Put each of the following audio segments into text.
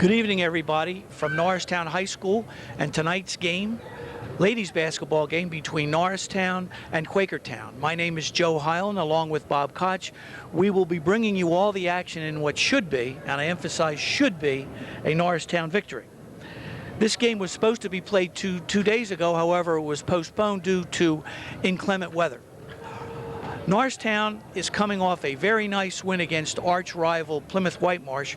Good evening, everybody, from Norristown High School, and tonight's game, ladies basketball game between Norristown and Quakertown. My name is Joe Hyland, along with Bob Koch. We will be bringing you all the action in what should be, and I emphasize should be, a Norristown victory. This game was supposed to be played two days ago, however, it was postponed due to inclement weather. Norristown is coming off a very nice win against arch rival Plymouth Whitemarsh,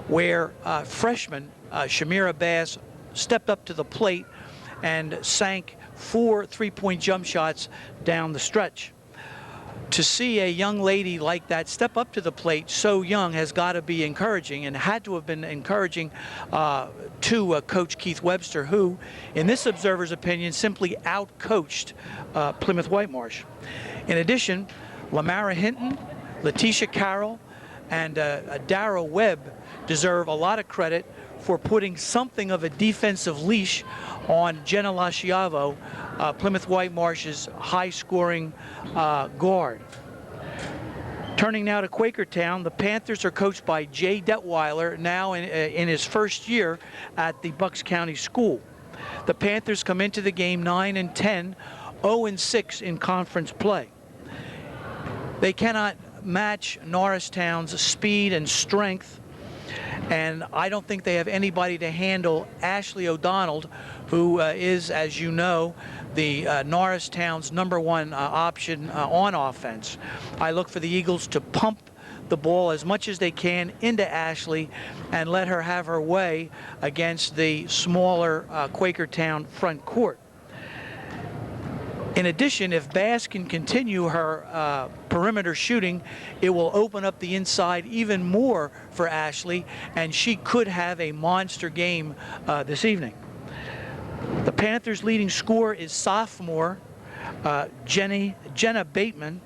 where freshman Shamira Bass stepped up to the plate and sank 4 three-point jump shots down the stretch. To see a young lady like that step up to the plate so young has got to be encouraging, and had to have been encouraging to Coach Keith Webster, who, in this observer's opinion, simply out-coached Plymouth Whitemarsh. In addition, Lamara Hinton, Letitia Carroll, and Dara Webb deserve a lot of credit for putting something of a defensive leash on Jenna Lasciavo, Plymouth Whitemarsh's high-scoring guard. Turning now to Quakertown, the Panthers are coached by Jay Detweiler, now in his first year at the Bucks County School. The Panthers come into the game 9-10, 0-6 in conference play. They cannot match Norristown's speed and strength, and I don't think they have anybody to handle Ashley O'Donnell, who is, as you know, the Norristown's #1 option on offense. I look for the Eagles to pump the ball as much as they can into Ashley and let her have her way against the smaller Quakertown front court. In addition, if Bass can continue her perimeter shooting, it will open up the inside even more for Ashley, and she could have a monster game this evening. The Panthers' leading scorer is sophomore Jenna Bateman,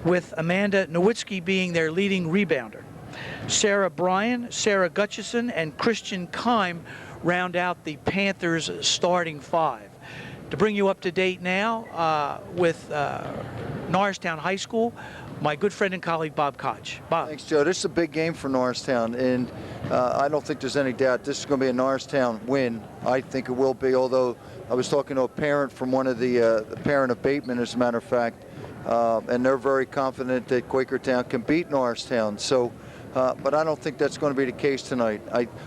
with Amanda Nowitzki being their leading rebounder. Sarah Bryan, Sarah Gutchison, and Christian Kime round out the Panthers' starting five. To bring you up to date now with Norristown High School, my good friend and colleague Bob Koch. Bob. Thanks, Joe. This is a big game for Norristown, and I don't think there's any doubt this is going to be a Norristown win. I think it will be, although I was talking to a parent from one of the parent of Bateman, as a matter of fact, and they're very confident that Quakertown can beat Norristown. So, but I don't think that's going to be the case tonight.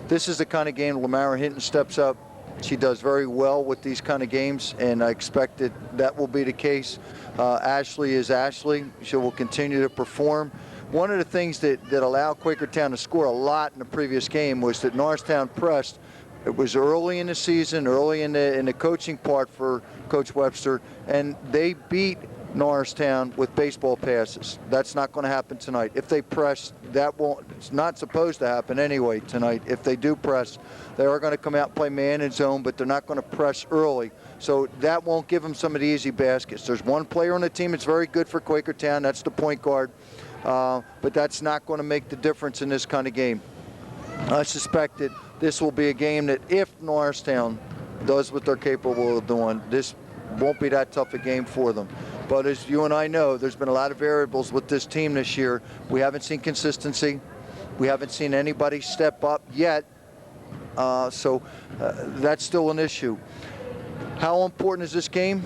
This is the kind of game Lamara Hinton steps up. She does very well with these kind of games, and I expect that will be the case. Ashley is Ashley. She will continue to perform. One of the things that allowed Quakertown to score a lot in the previous game was that Norristown pressed. It was early in the season, early in the coaching part for Coach Webster, and they beat Norristown with baseball passes. That's not going to happen tonight. If they press, it's not supposed to happen anyway tonight. If they do press, they are going to come out and play man and zone, but they're not going to press early. So that won't give them some of the easy baskets. There's one player on the team that's very good for Quakertown. That's the point guard. But that's not going to make the difference in this kind of game. I suspect that this will be a game that if Norristown does what they're capable of doing, this won't be that tough a game for them. But as you and I know, there's been a lot of variables with this team this year. We haven't seen consistency. We haven't seen anybody step up yet. So that's still an issue. How important is this game?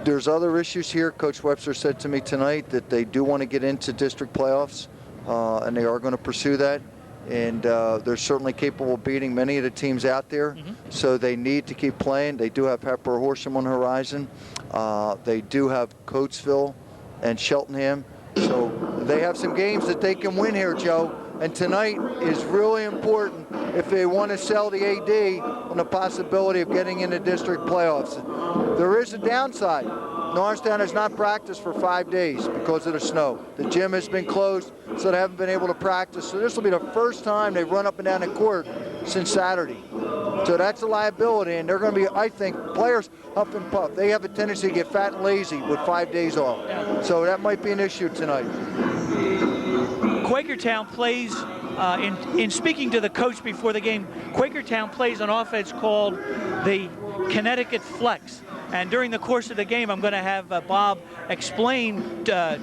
There's other issues here. Coach Webster said to me tonight that they do want to get into district playoffs, and they are going to pursue that. And they're certainly capable of beating many of the teams out there. So they need to keep playing. They do have Pepper Horsham on the horizon. They do have Coatesville and Cheltenham. So they have some games that they can win here, Joe. And tonight is really important if they want to sell the AD on the possibility of getting into district playoffs. There is a downside. Norristown has not practiced for 5 days because of the snow. The gym has been closed, so they haven't been able to practice. So this will be the first time they've run up and down the court since Saturday. So that's a liability, and they're going to be, I think, players up and puff. They have a tendency to get fat and lazy with 5 days off. So that might be an issue tonight. Quakertown plays, in speaking to the coach before the game, Quakertown plays an offense called the Connecticut Flex. And during the course of the game, I'm going to have Bob explain to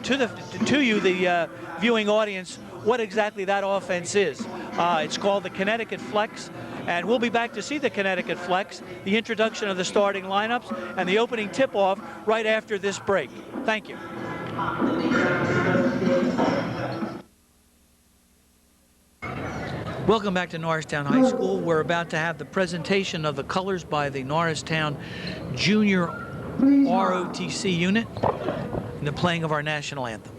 you, the viewing audience, what exactly that offense is. It's called the Connecticut Flex, and we'll be back to see the Connecticut Flex, the introduction of the starting lineups, and the opening tip-off right after this break. Thank you. Welcome back to Norristown High School. We're about to have the presentation of the colors by the Norristown Junior ROTC unit and the playing of our national anthem.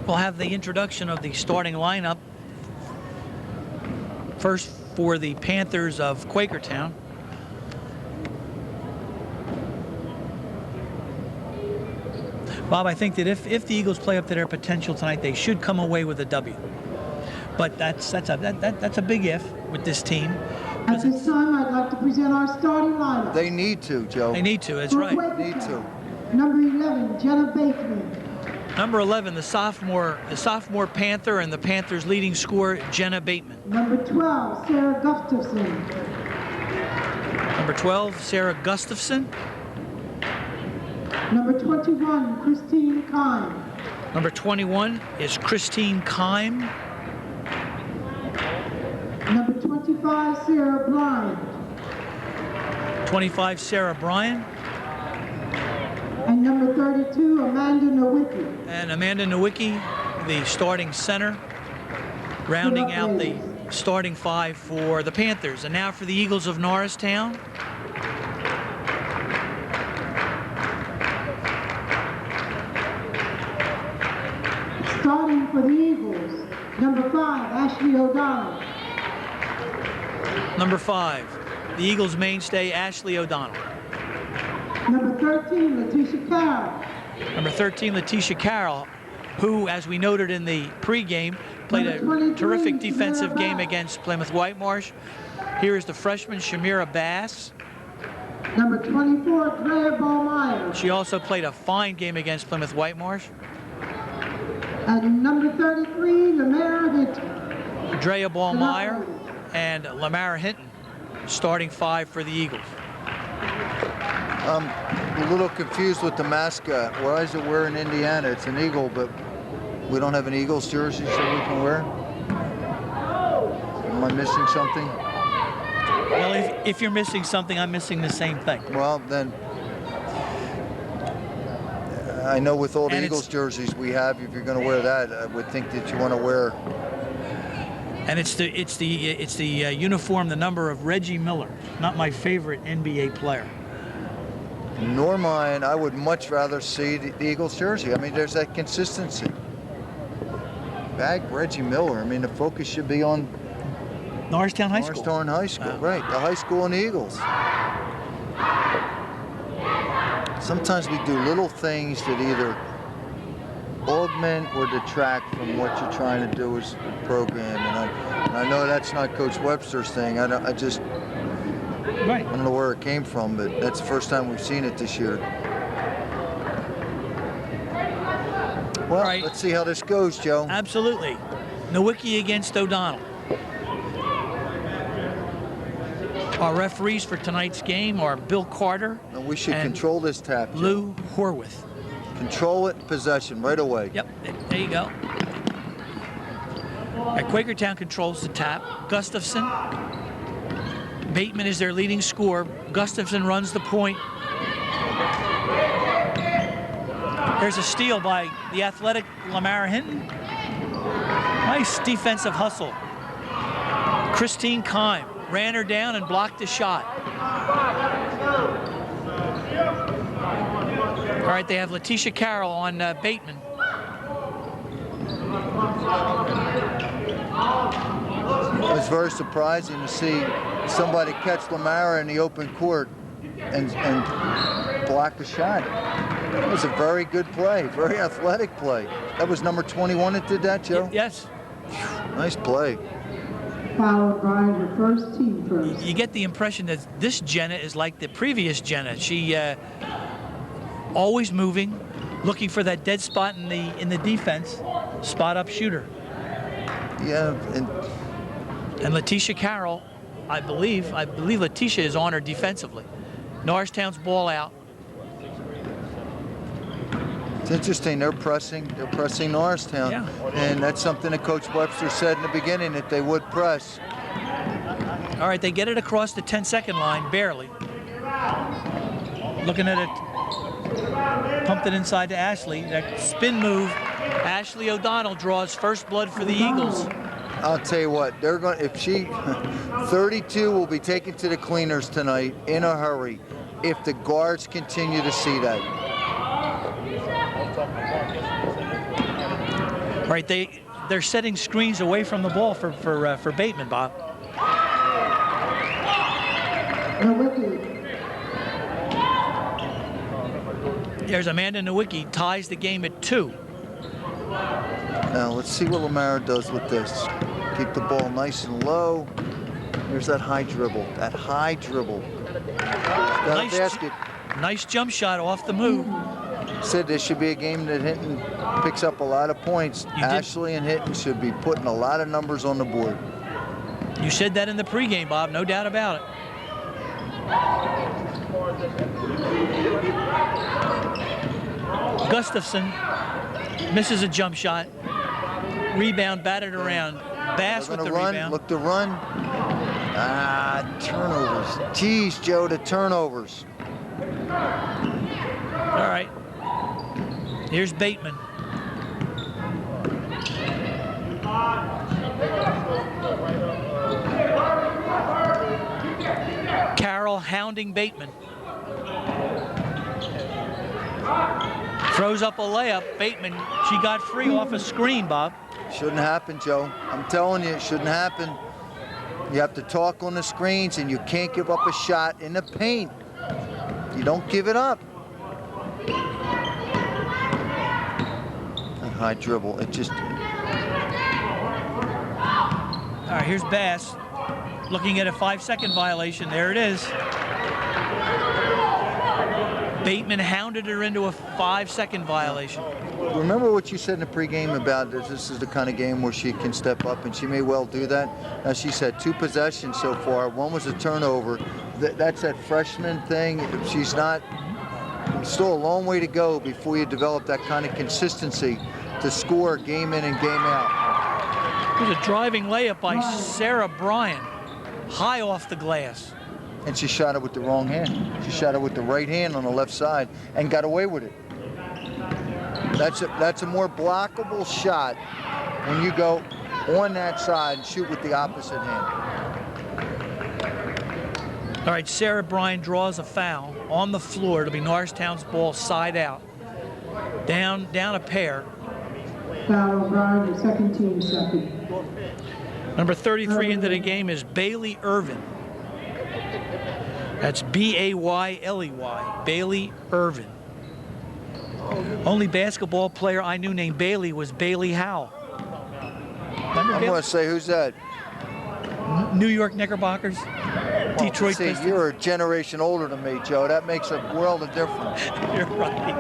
We'll have the introduction of the starting lineup. First for the Panthers of Quakertown. Bob, I think that if the Eagles play up to their potential tonight, they should come away with a W. But that's a big if with this team. At this time, I'd like to present our starting lineup. They need to, Joe. They need to, that's right. They need to. Number 11, Jenna Bateman. Number 11, the sophomore Panther and the Panthers' leading scorer, Jenna Bateman. Number 12, Sarah Gustafson. Number 12, Sarah Gustafson. Number 21, Christine Kime. Number 21 is Christine Kime. Number 25, Sarah Bryant. 25, Sarah Bryan. And number 32, Amanda Nowicki. And Amanda Nowicki, the starting center, rounding out the starting five for the Panthers. And now for the Eagles of Norristown. Starting for the Eagles, number 5, Ashley O'Donnell. Number 5, the Eagles mainstay, Ashley O'Donnell. Number 13, Letitia Carroll. Number 13, Letitia Carroll, who, as we noted in the pregame, played a terrific defensive game against Plymouth Whitemarsh. Here is the freshman, Shamira Bass. Number 24, Drea Ballmeyer. She also played a fine game against Plymouth Whitemarsh. And number 33, Lamara Hinton. Drea Ballmeyer and Lamara Hinton, starting five for the Eagles. I'm a little confused with the mascot. Why is it we're in Indiana? It's an eagle, but we don't have an Eagles jersey so we can wear? Am I missing something? Well, if you're missing something, I'm missing the same thing. Well, then, I know with all the And Eagles jerseys we have, if you're going to wear that, I would think that you want to wear. And it's the uniform, the number of Reggie Miller, not my favorite NBA player. Nor mine. I would much rather see the Eagles jersey. I mean, there's that consistency. Bag Reggie Miller. I mean, the focus should be on Norristown High School. Norristown High School, right? The high school and the Eagles. Sometimes we do little things that either augment or detract from what you're trying to do as a program. And I know that's not Coach Webster's thing. I don't know where it came from, but that's the first time we've seen it this year. Well, let's see how this goes, Joe. Absolutely. Nowicki against O'Donnell. Our referees for tonight's game are Bill Carter. And we should control this tap, Joe. Lou Horwath. Control it, possession right away. Yep, there you go. Quakertown controls the tap. Gustafson. Bateman is their leading scorer. Gustafson runs the point. There's a steal by the athletic Lamar Hinton. Nice defensive hustle. Christine Kime ran her down and blocked the shot. All right, they have Letitia Carroll on Bateman. It was very surprising to see somebody catch Lamar in the open court and block the shot. It was a very good play, very athletic play. That was number 21 that did that, Joe? Yes. Nice play. Followed by the first team first. You get the impression that this Jenna is like the previous Jenna. She always moving, looking for that dead spot in the defense, spot up shooter. Yeah, and Letitia Carroll, I believe Letitia is on her defensively. Norristown's ball out. it's interesting. They're pressing Norristown, Yeah. and that's something that Coach Webster said in the beginning that they would press. All right, they get it across the 10-second line, barely. Looking at it, pumped it inside to Ashley. That spin move, Ashley O'Donnell draws first blood for the Eagles. I'll tell you what, they're going. If she, 32 will be taken to the cleaners tonight in a hurry. If the guards continue to see that. All right, they're setting screens away from the ball for Bateman, Bob. Nowicki. There's Amanda Nowicki, ties the game at 2. Now let's see what Lamar does with this. Keep the ball nice and low. There's that high dribble. Got a basket. Nice jump shot off the move. Said this should be a game that Hinton picks up a lot of points. Ashley and Hinton should be putting a lot of numbers on the board. You said that in the pregame, Bob, no doubt about it. Gustafson misses a jump shot. Rebound batted around. Bass with the rebound. Look to run. Turnovers. Jeez, Joe, the turnovers. All right. Here's Bateman. Carroll hounding Bateman. Throws up a layup. Bateman, she got free off a screen, Bob. Shouldn't happen, Joe. I'm telling you, it shouldn't happen. You have to talk on the screens, and you can't give up a shot in the paint. You don't give it up. A high dribble. It just. All right, here's Bass looking at a 5-second violation. There it is. Bateman hounded her into a 5-second violation. Remember what you said in the pregame about this is the kind of game where she can step up, and she may well do that. As she said, 2 possessions so far. 1 was a turnover. That's that freshman thing. If she's not, still a long way to go before you develop that kind of consistency to score game in and game out. There's a driving layup by Sarah Bryan, high off the glass. And she shot it with the wrong hand. She shot it with the right hand on the left side and got away with it. That's a more blockable shot when you go on that side and shoot with the opposite hand. All right, Sarah Bryan draws a foul on the floor. It'll be Norristown's ball side out. Down a pair. Foul O'Brien, the second team second. Number 33 into the game is Bailey Irvin. That's B-A-Y-L-E-Y, Bailey Irvin. Only basketball player I knew named Bailey was Bailey Howell. Remember I'm Bailey? going to say, who's that? New York Knickerbockers, Detroit See, Pistons. you're a generation older than me, Joe. That makes a world of difference. You're right.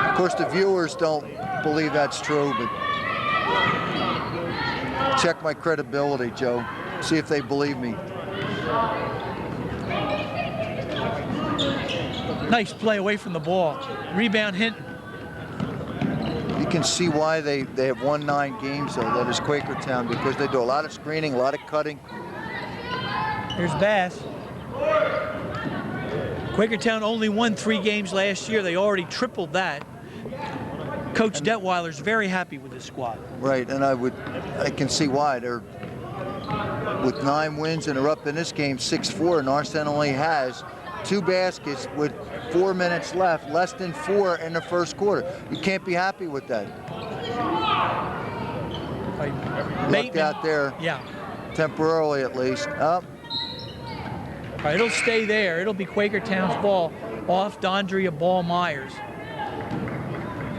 Of course, the viewers don't believe that's true, but check my credibility, Joe. See if they believe me. Nice play away from the ball. Rebound Hinton. You can see why they have won 9 games, though. That is Quakertown, because they do a lot of screening, a lot of cutting. Here's Bass. Quakertown only won 3 games last year. They already tripled that. Coach Detweiler's very happy with his squad. Right, and I can see why. They're with 9 wins and they're up in this game 6-4. Norristown only has 2 baskets with 4 minutes left, less than 4 in the first quarter. You can't be happy with that. Lucked out there, Yeah. temporarily at least. Up. All right, it'll stay there. It'll be Quakertown's ball off Dondria Ball Myers.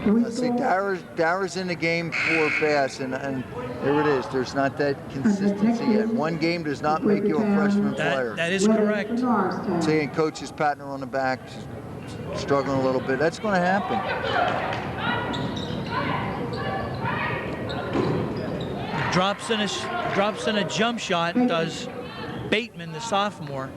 Let's see, Dara's in the game for Bass, and there it is. There's not that consistency yet. 1 game does not make you a freshman player. That is correct. Seeing coaches patting her on the back, struggling a little bit. That's going to happen. Drops in a jump shot, does Bateman, the sophomore.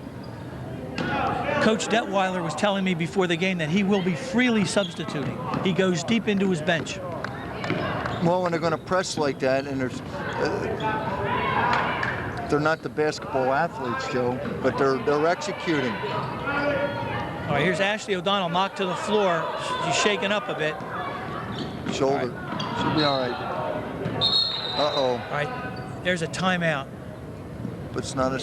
Coach Detweiler was telling me before the game that he will be freely substituting. He goes deep into his bench. Well, when they're going to press like that, and they're not the basketball athletes, Joe, but they're executing. All right, here's Ashley O'Donnell knocked to the floor. She's shaken up a bit. Shoulder. She'll be all right. Uh-oh. All right, there's a timeout. But it's not a...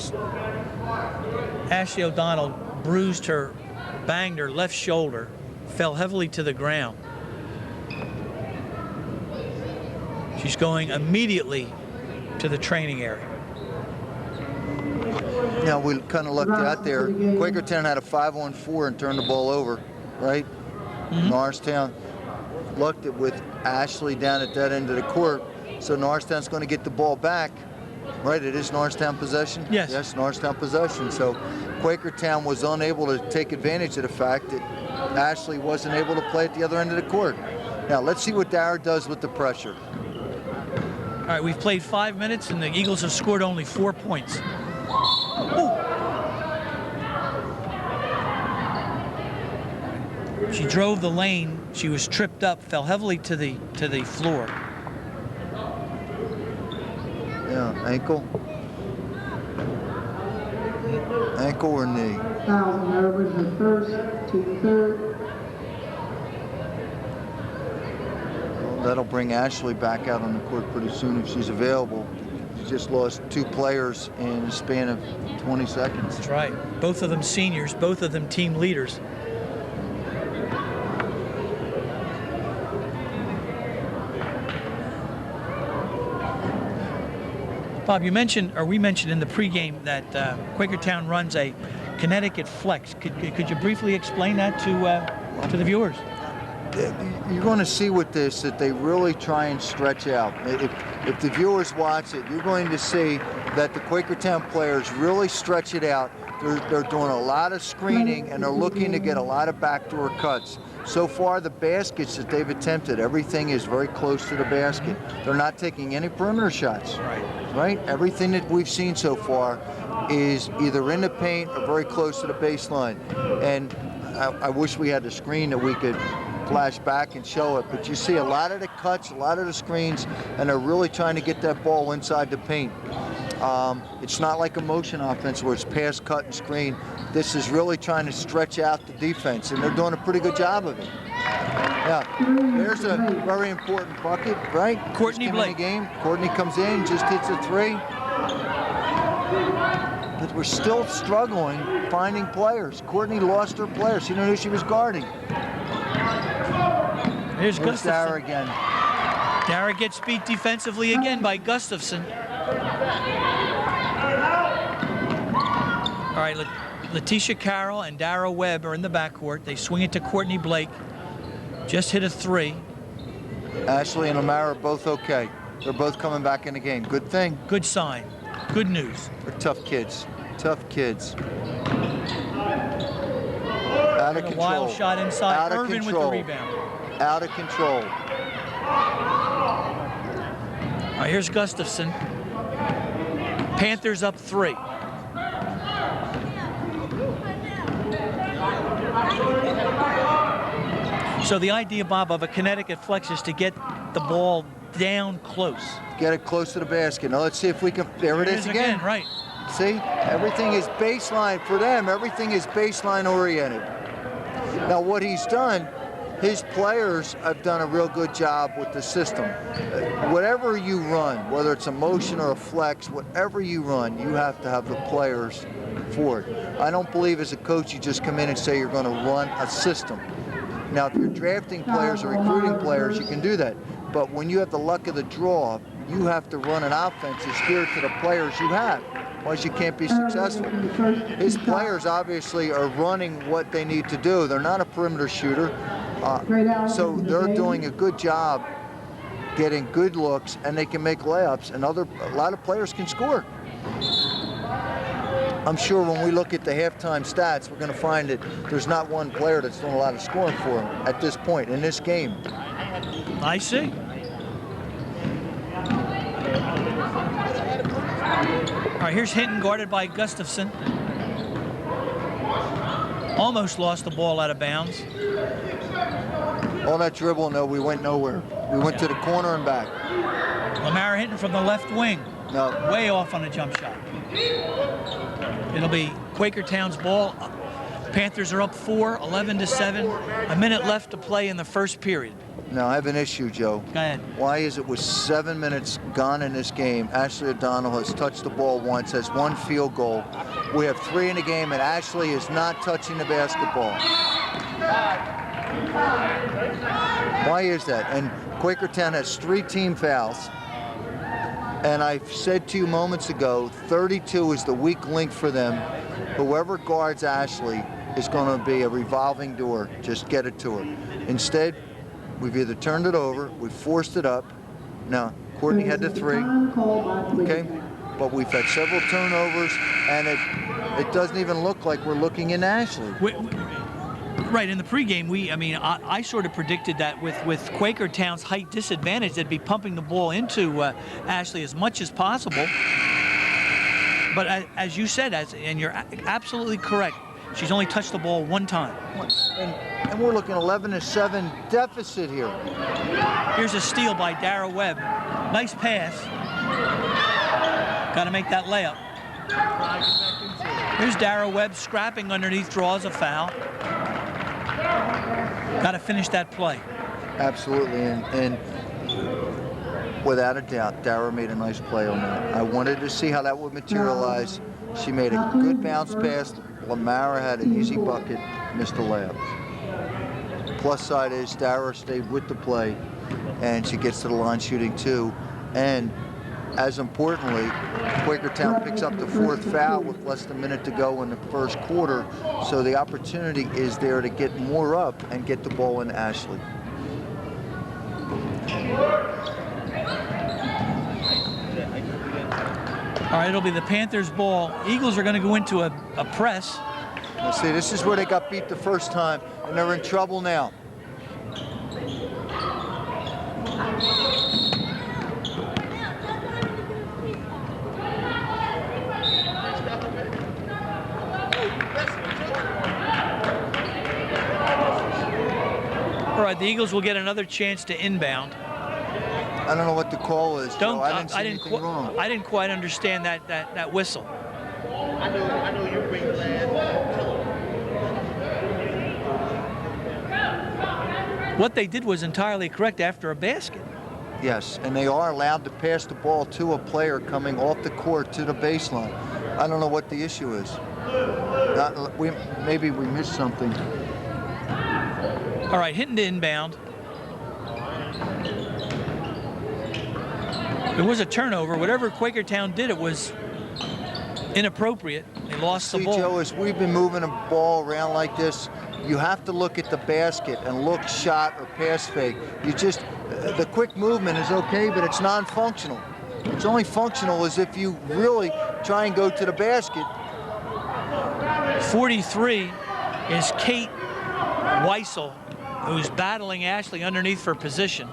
Ashley O'Donnell banged her left shoulder, fell heavily to the ground. She's going immediately to the training area. Yeah, we kind of lucked out there. Quakertown had a 5-on-4 and turned the ball over, right? Mm-hmm. Norristown lucked it with Ashley down at that end of the court. So Norristown's going to get the ball back. Right, it is Norristown possession? Yes. Yes, Norristown possession. So Quakertown was unable to take advantage of the fact that Ashley wasn't able to play at the other end of the court. Now, let's see what Dara does with the pressure. All right, we've played 5 minutes, and the Eagles have scored only 4 points. Ooh. She drove the lane. She was tripped up, fell heavily to the floor. Yeah, ankle. Ankle or knee? 1,000 over the first to third. Well, that'll bring Ashley back out on the court pretty soon if she's available. She just lost 2 players in a span of 20 seconds. That's right. Both of them seniors, both of them team leaders. Bob, we mentioned in the pregame that Quakertown runs a Connecticut Flex. Could you briefly explain that to the viewers? You're going to see with this that they really try and stretch out. If the viewers watch it, you're going to see that the Quakertown players really stretch it out. They're doing a lot of screening, and they're looking to get a lot of backdoor cuts. So far, the baskets that they've attempted, everything is very close to the basket. They're not taking any perimeter shots. Right? Everything that we've seen so far is either in the paint or very close to the baseline. And I wish we had the screen that we could flash back and show it, but you see a lot of the cuts, a lot of the screens, and they're really trying to get that ball inside the paint. It's not like a motion offense where it's pass, cut, and screen. This is really trying to stretch out the defense, and they're doing a pretty good job of it. Yeah, there's a very important bucket, right? Courtney Blake. Game. Courtney comes in, just hits a 3. But we're still struggling finding players. Courtney lost her players. She didn't know who she was guarding. Here's Gustafson. Dara again. Dara gets beat defensively again by Gustafson. All right, look, Letitia Carroll and Dara Webb are in the backcourt. They swing it to Courtney Blake. Just hit a 3. Ashley and Lamar are both okay. They're both coming back in the game. Good thing. Good sign. Good news. They're tough kids. Tough kids. Out of A control. wild shot inside. Out of Irvin control. with the rebound. Out of control. All right, here's Gustafson. Panthers up 3. So the idea, Bob, of a Connecticut flex is to get the ball down close. Get it close to the basket. Now let's see if we can. There it is again. Right. See, everything is baseline for them. Everything is baseline oriented. Now what he's done, his players have done a real good job with the system. Whatever you run, whether it's a motion or a flex, whatever you run, you have to have the players for it. I don't believe as a coach you just come in and say you're going to run a system. Now if you're drafting players or recruiting players, you can do that. But when you have the luck of the draw, you have to run an offense that's geared to the players you have. Otherwise you can't be successful. His players obviously are running what they need to do. They're not a perimeter shooter. So they're doing a good job getting good looks, and they can make layups, and a lot of players can score. I'm sure when we look at the halftime stats, we're going to find that there's not one player that's doing a lot of scoring for him at this point in this game. I see. All right, here's Hinton guarded by Gustafson. Almost lost the ball out of bounds. All that dribble, no, we went nowhere. We went to the corner and back. Lamar Hinton from the left wing. No. Way off on a jump shot. It'll be Quakertown's ball. Panthers are up 4, 11-7. A minute left to play in the first period. Now, I have an issue, Joe. Go ahead. Why is it with 7 minutes gone in this game, Ashley O'Donnell has touched the ball once, has 1 field goal. We have 3 in the game, and Ashley is not touching the basketball. Why is that? And Quakertown has 3 team fouls. And I said to you moments ago, 32 is the weak link for them. Whoever guards Ashley is going to be a revolving door. Just get it to her. Instead, we've either turned it over, we've forced it up. Now, Courtney had the 3, okay? But we've had several turnovers, and it doesn't even look like we're looking in Ashley. Right, in the pregame, I sort of predicted that with Quakertown's height disadvantage, they'd be pumping the ball into Ashley as much as possible. But as you said, and you're absolutely correct, she's only touched the ball 1 time. And we're looking 11-7 deficit here. Here's a steal by Dara Webb. Nice pass. Got to make that layup. Here's Dara Webb scrapping underneath, draws a foul. Got to finish that play. Absolutely, and without a doubt, Dara made a nice play on that. I wanted to see how that would materialize. She made a good bounce pass. Lamara had an easy bucket, missed a layup. Plus side is Dara stayed with the play, and she gets to the line shooting 2. And as importantly, Quakertown picks up the 4th foul with less than a minute to go in the first quarter. So the opportunity is there to get more up and get the ball in Ashley. All right, it'll be the Panthers' ball. Eagles are going to go into a press. Now see, this is where they got beat the first time, and they're in trouble now. All right, the Eagles will get another chance to inbound. I don't know what the call is, Joe. I didn't see anything wrong. I didn't quite understand that whistle. I know you bring that. What they did was entirely correct after a basket. Yes, and they are allowed to pass the ball to a player coming off the court to the baseline. I don't know what the issue is. Maybe we missed something. All right, Hinton to inbound. There was a turnover. Whatever Quakertown did, it was inappropriate. They lost the See, ball. Joe, as we've been moving the ball around like this, you have to look at the basket and look shot or pass fake. You just, the quick movement is okay, but it's non-functional. It's only functional as if you really try and go to the basket. 43 is Kate Weissel, who's battling Ashley underneath for position.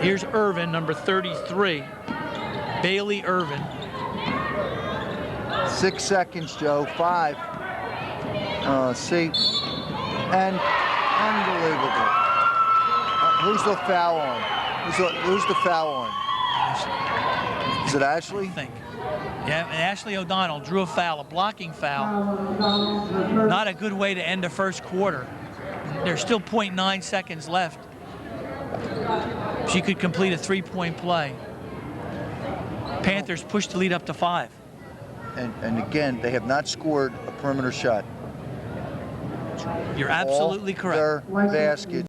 Here's Irvin, number 33. Bailey Irvin. 6 seconds, Joe. 5. See, and unbelievable. Who's the foul on? Who's the foul on? Is it Ashley? I think. Yeah, Ashley O'Donnell drew a foul, a blocking foul. Not a good way to end the first quarter. There's still 0.9 seconds left. She could complete a 3-point play. Panthers push the lead up to 5. And again, they have not scored a perimeter shot. You're absolutely correct. All their baskets